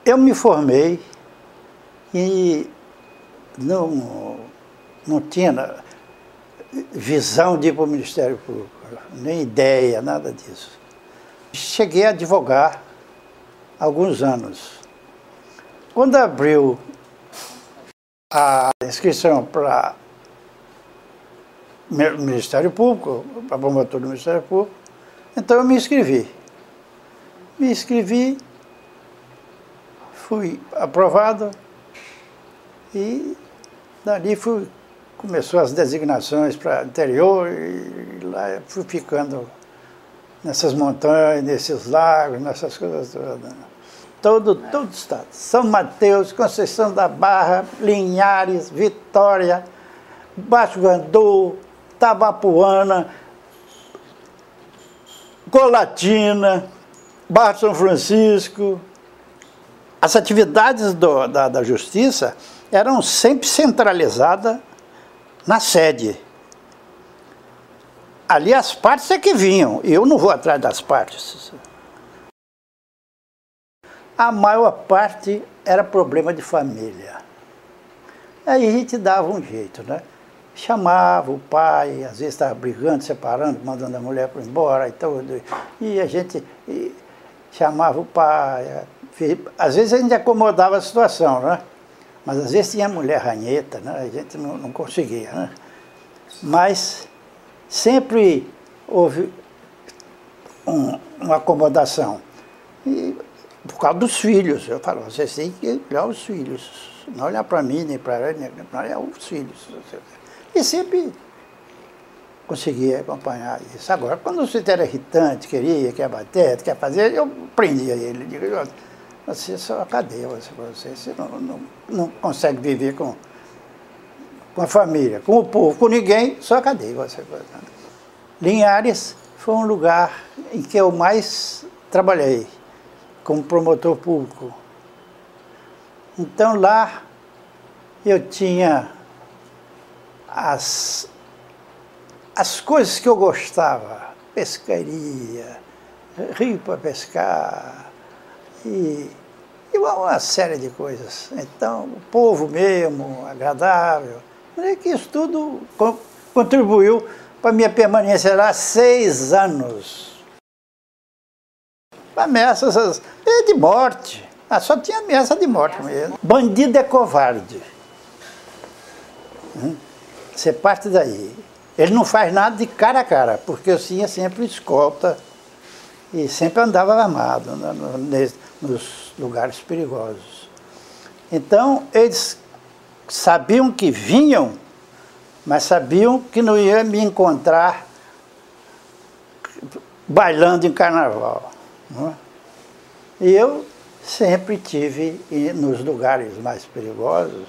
Eu me formei e não tinha visão de ir para o Ministério Público, nem ideia, nada disso. Cheguei a advogar há alguns anos. Quando abriu a inscrição para o Ministério Público, para promotor do Ministério Público, então eu me inscrevi. Me inscrevi, fui aprovado e dali começou as designações para interior e lá eu fui ficando nessas montanhas, nesses lagos, nessas coisas todas. Todo o estado. São Mateus, Conceição da Barra, Linhares, Vitória, Baixo Guandu, Tabapuana, Colatina, Barra São Francisco. As atividades da Justiça eram sempre centralizadas na sede. Ali as partes é que vinham, eu não vou atrás das partes. A maior parte era problema de família. Aí a gente dava um jeito, né? Chamava o pai, às vezes estava brigando, separando, mandando a mulher para embora e tudo. E a gente chamava o pai. Às vezes a gente acomodava a situação, né? Mas às vezes tinha mulher ranheta, né? A gente não conseguia, né? Mas sempre houve uma acomodação. E por causa dos filhos, eu falo, vocês têm que olhar os filhos, não olhar para mim, nem para ele, não olhar os filhos. E sempre conseguia acompanhar isso. Agora, quando você era irritante, quer bater, quer fazer, eu prendia ele. Digo, você só a cadeia, você não consegue viver com a família, com o povo, com ninguém, só a cadeia. Linhares foi um lugar em que eu mais trabalhei como promotor público. Então lá eu tinha as coisas que eu gostava, pescaria, rio para pescar e uma série de coisas. Então o povo mesmo, agradável, que isso tudo contribuiu para a minha permanência lá 6 anos. Ameaças de morte. Só tinha ameaça de morte mesmo. Bandido é covarde. Você parte daí. Ele não faz nada de cara a cara, porque eu tinha sempre escolta e sempre andava armado nos lugares perigosos. Então, eles sabiam que vinham, mas sabiam que não iam me encontrar bailando em carnaval. E eu sempre tive nos lugares mais perigosos.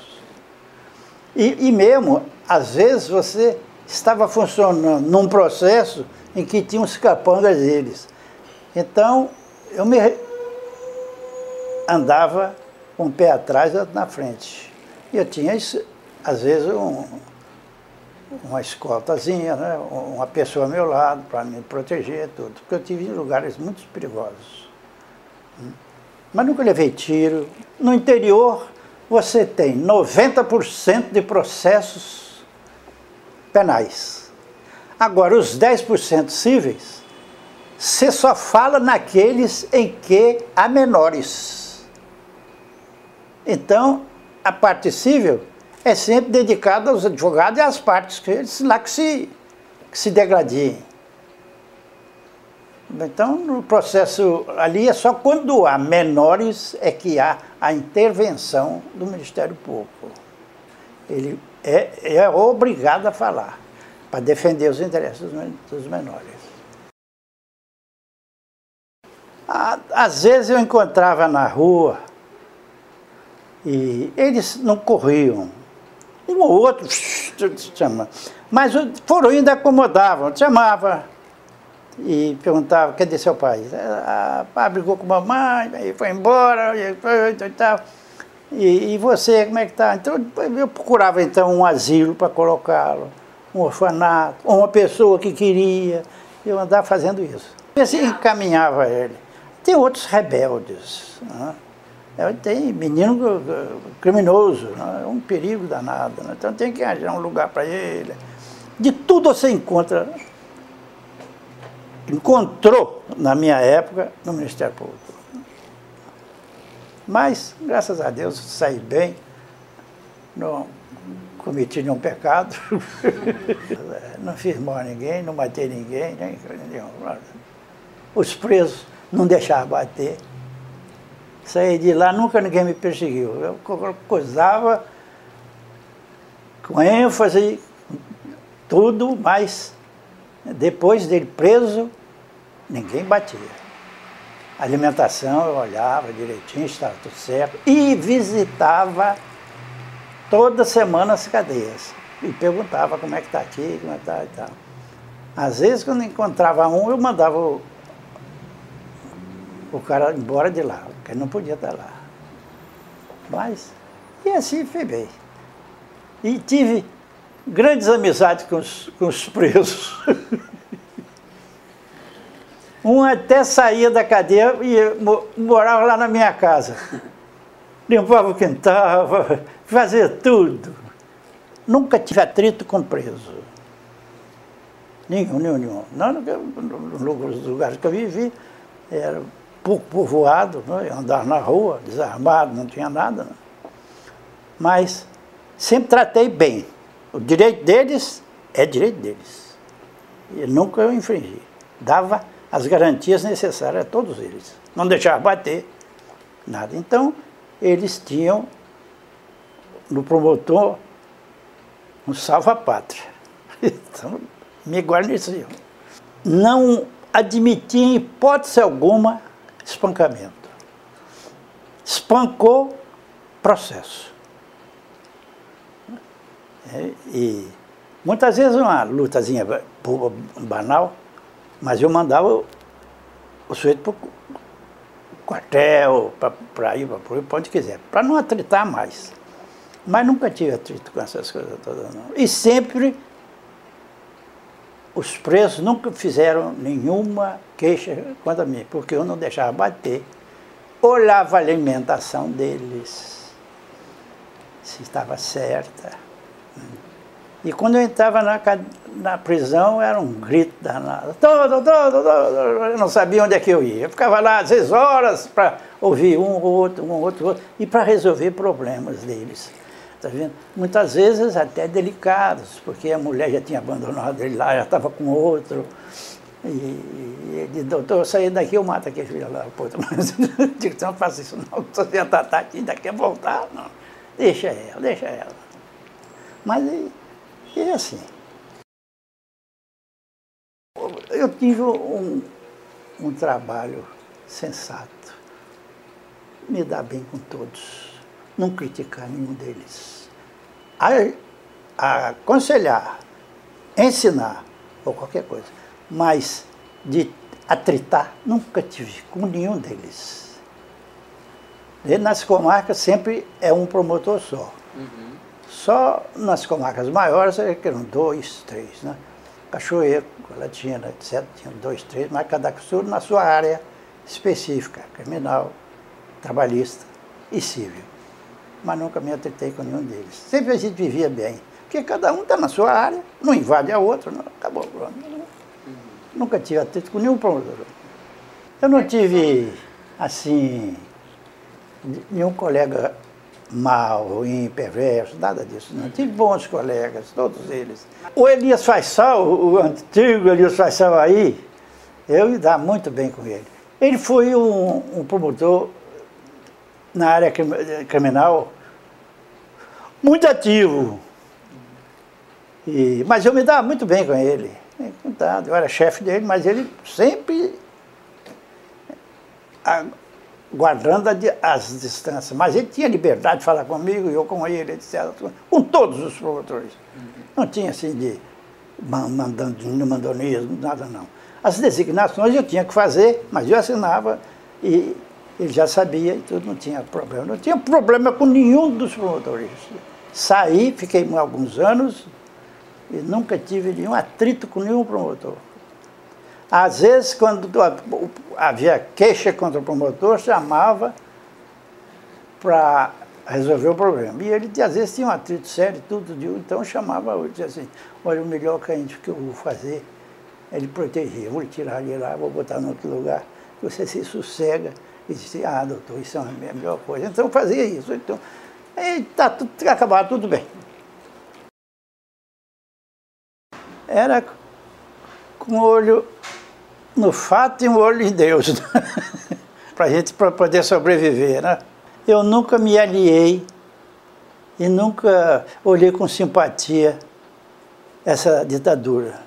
E mesmo, às vezes, você estava funcionando num processo em que tinha uns capangas deles. Então, eu andava com o pé atrás e outro na frente. E eu tinha, às vezes, uma escoltazinha, né? Uma pessoa ao meu lado para me proteger, tudo. Porque eu tive lugares muito perigosos. Mas nunca levei tiro. No interior, você tem 90% de processos penais. Agora, os 10% cíveis, você só fala naqueles em que há menores. Então, a parte civil é sempre dedicada aos advogados e às partes, que eles lá que se degradiem. Então, no processo ali é só quando há menores é que há a intervenção do Ministério Público. Ele é obrigado a falar, para defender os interesses dos menores. Às vezes eu encontrava na rua e eles não corriam. Um ou outro, mas foram ainda acomodavam, chamava e perguntava, cadê seu pai? Brigou com a mamãe, aí foi embora, e tal. E você, como é que está? Então eu procurava então um asilo para colocá-lo, um orfanato, ou uma pessoa que queria, eu andava fazendo isso. E assim encaminhava ele. Tem outros rebeldes, né? Tem menino criminoso, né? É um perigo danado, né? Então tem que arranjar um lugar para ele. De tudo você encontrou, na minha época, no Ministério Público. Mas, graças a Deus, saí bem, não cometi nenhum pecado, não fiz mal a ninguém, não matei ninguém, nem nenhum. Os presos não deixavam bater. Saí de lá, nunca ninguém me perseguiu. Eu coisava com ênfase, tudo, mas depois dele preso, ninguém batia. A alimentação eu olhava direitinho, estava tudo certo. E visitava toda semana as cadeias. E perguntava como é que está aqui, como é que está e tal. Às vezes, quando encontrava um, eu mandava o cara embora de lá, porque ele não podia estar lá. Mas, e assim fui bem. E tive grandes amizades com os presos. Um até saía da cadeia e morava lá na minha casa. Limpava o quintal, fazia tudo. Nunca tive atrito com preso. Nenhum. Não, nos lugares que eu vivi, era pouco povoado, né? Andar na rua, desarmado, não tinha nada. Né? Mas sempre tratei bem. O direito deles é direito deles. E nunca eu infringi. Dava as garantias necessárias a todos eles. Não deixava bater, nada. Então, eles tinham, no promotor, um salva-pátria. Então, me guarneciam. Não admitia, em hipótese alguma, espancamento. Espancou, processo. E muitas vezes uma lutazinha banal, mas eu mandava o sujeito para o quartel, para ir para onde quiser, para não atritar mais. Mas nunca tive atrito com essas coisas todas, não. E sempre os presos nunca fizeram nenhuma queixa contra mim, porque eu não deixava bater. Olhava a alimentação deles, se estava certa. E quando eu entrava na prisão, era um grito danado. Eu não sabia onde é que eu ia. Eu ficava lá às 6 horas para ouvir um outro, e para resolver problemas deles. Tá vendo? Muitas vezes até delicados, porque a mulher já tinha abandonado ele lá, já estava com outro. E ele disse, doutor, eu saí daqui, eu mato aquele filho lá. Pô, mas eu digo, não faça isso não, você já está aqui, ainda quer voltar. Não. Deixa ela. Mas é assim. Eu tive um trabalho sensato, me dar bem com todos, não criticar nenhum deles. Aconselhar, ensinar, ou qualquer coisa, mas de atritar, nunca tive com nenhum deles. E nas comarcas sempre é um promotor só. Uhum. Só nas comarcas maiores que eram 2, 3, né? Cachoeiro, Colatina, etc., tinha 2, 3, mas cada costume na sua área específica, criminal, trabalhista e civil. Mas nunca me atritei com nenhum deles. Sempre a gente vivia bem, porque cada um está na sua área, não invade a outra, não, acabou. Nunca tive atrito com nenhum promotor. Eu não tive, assim, nenhum colega mau, ruim, perverso, nada disso. Não. Tive bons colegas, todos eles. O Elias Faisal, o antigo Elias Faisal aí, eu me dava muito bem com ele. Ele foi um promotor na área criminal muito ativo. Mas eu me dava muito bem com ele. Eu era chefe dele, mas ele sempre guardando as distâncias. Mas ele tinha liberdade de falar comigo, eu com ele, etc. Com todos os promotores. Não tinha assim de mandonismo, nada não. As designações eu tinha que fazer, mas eu assinava e ele já sabia e tudo, não tinha problema. Não tinha problema com nenhum dos promotores. Saí, fiquei alguns anos e nunca tive nenhum atrito com nenhum promotor. Às vezes, quando havia queixa contra o promotor, chamava para resolver o problema. E ele, às vezes, tinha um atrito sério, tudo, então chamava eu, dizia assim, olha, o melhor que eu vou fazer é lhe proteger, vou lhe tirar ali lá, vou botar em outro lugar, você se sossega e disse, doutor, isso é a melhor coisa. Então fazia isso, então, acabava tudo bem. Era com o olho no fato e um olho em Deus, para a gente poder sobreviver, né? Eu nunca me aliei e nunca olhei com simpatia essa ditadura.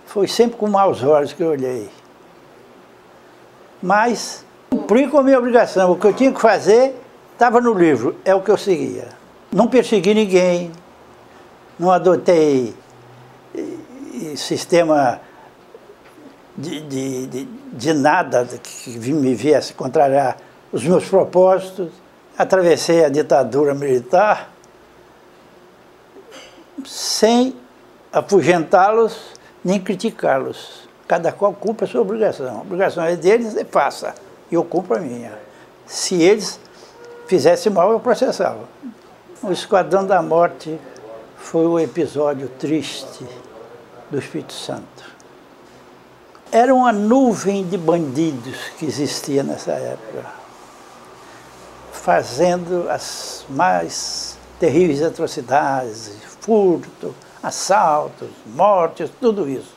Foi sempre com maus olhos que eu olhei. Mas cumpri com a minha obrigação. O que eu tinha que fazer estava no livro, é o que eu seguia. Não persegui ninguém, não adotei sistema de nada que me viesse contrariar os meus propósitos. Atravessei a ditadura militar sem afugentá-los nem criticá-los. Cada qual cumpre a sua obrigação. A obrigação é deles, faça. E eu cumpro a minha. Se eles fizessem mal, eu processava. O Esquadrão da Morte foi o episódio triste do Espírito Santo. Era uma nuvem de bandidos que existia nessa época, fazendo as mais terríveis atrocidades, furto, assaltos, mortes, tudo isso.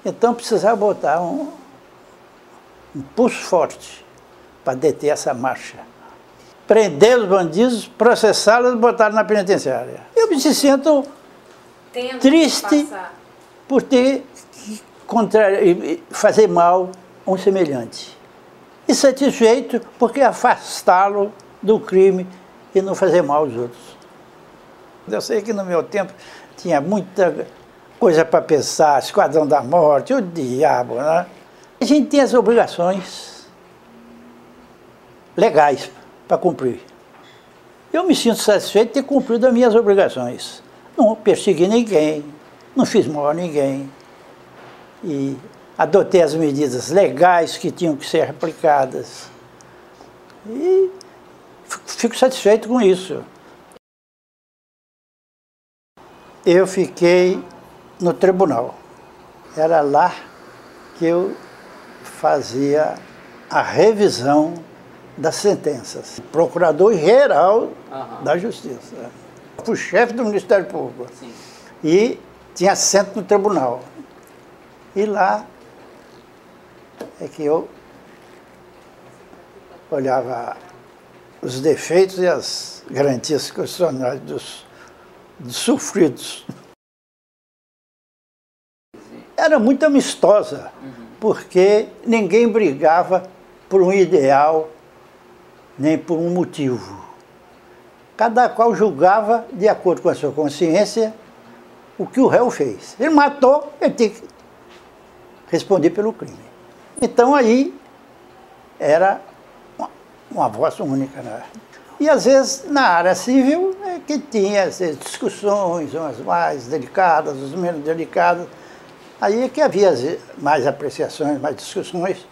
Então precisava botar um pulso forte para deter essa marcha. Prender os bandidos, processá-los e botar na penitenciária. Eu me sinto triste por ter que fazer mal a um semelhante. E satisfeito porque afastá-lo do crime e não fazer mal aos outros. Eu sei que no meu tempo tinha muita coisa para pensar, Esquadrão da Morte, o diabo, né? A gente tem as obrigações legais para cumprir. Eu me sinto satisfeito de ter cumprido as minhas obrigações. Não persegui ninguém, não fiz mal a ninguém. E adotei as medidas legais que tinham que ser aplicadas. E fico satisfeito com isso. Eu fiquei no tribunal. Era lá que eu fazia a revisão das sentenças. Procurador-geral da Justiça. Fui chefe do Ministério Público. Sim. E tinha assento no tribunal. E lá é que eu olhava os defeitos e as garantias constitucionais dos sofridos. Era muito amistosa, porque ninguém brigava por um ideal, nem por um motivo. Cada qual julgava, de acordo com a sua consciência, o que o réu fez. Ele matou, ele tinha que responder pelo crime. Então aí era uma voz única, né? E às vezes na área civil é que tinha essas discussões, umas mais delicadas, as menos delicadas. Aí é que havia mais apreciações, mais discussões.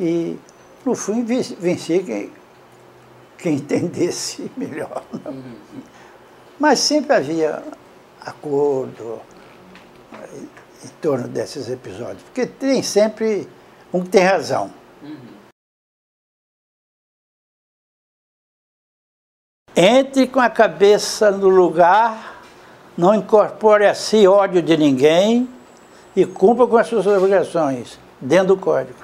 E no fim venci quem entendesse melhor. Mas sempre havia acordo em torno desses episódios, porque tem sempre um que tem razão. Entre com a cabeça no lugar, não incorpore a si ódio de ninguém e cumpra com as suas obrigações, dentro do código.